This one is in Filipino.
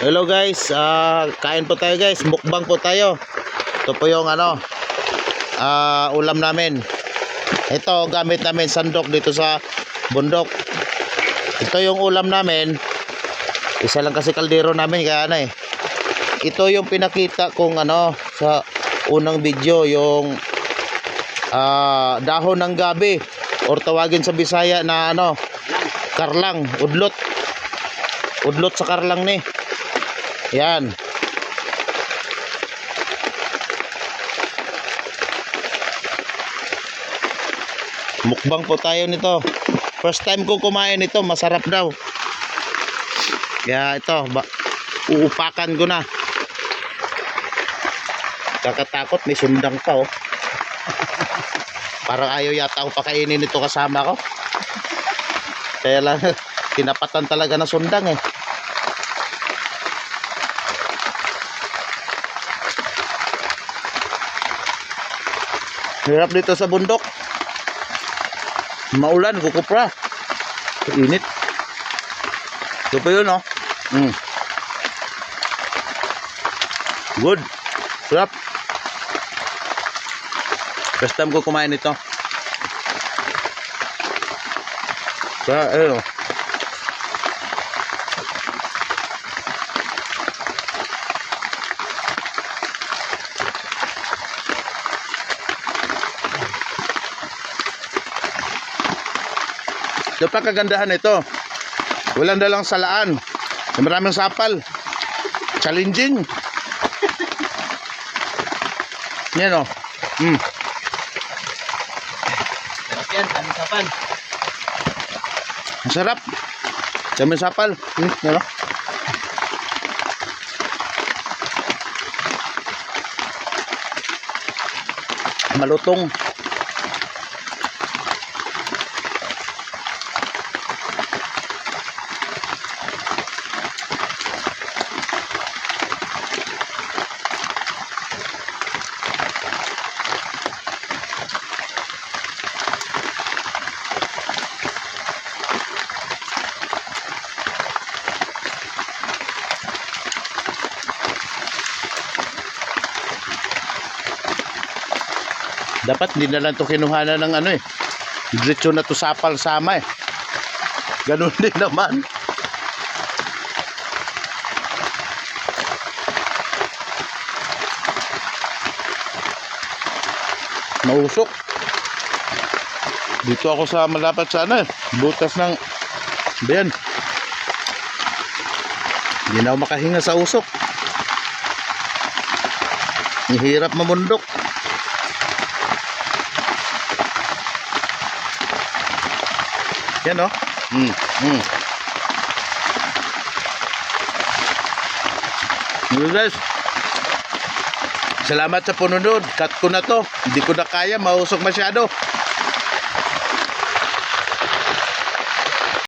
Hello guys, kain po tayo guys, mukbang po tayo. Ito po yung ulam namin. Ito gamit namin sandok dito sa bundok. Ito yung ulam namin. Isa lang kasi kaldero namin kaya ito yung pinakita kong sa unang video, yung dahon ng gabi or tawagin sa Bisaya na karlang, udlot. Udlot sa karlang ni. Yan. Mukbang po tayo nito. First time ko kumain ito, masarap daw. Kaya ito, uupakan ko na. Kakatakot, may sundang pa Parang ayaw yata ako pakainin ito kasama ko. Kaya lang, tinapatan talaga na sundang Hirap dito sa bundok. Maulan, kukupra. Init. Ito pa yun Good. Sarap. First time ko kumain ito. Kaya ayun Ito pa kagandahan nito. Walang dalang salaan. Maraming sapal. Challenging. Yan Sarap yan, kami sapal. Masarap. Kami sapal. Yan Malutong. Dapat hindi na lang ito kinuhanan ng diretso na ito sapal sama Ganun din naman. Mausok. Dito ako sa malapit sa butas ng ben. Hindi na ako makahinga sa usok. Hirap mamundok. Yan Guys, salamat sa pununod. Cut ko na to. Hindi ko na kaya, mausok masyado.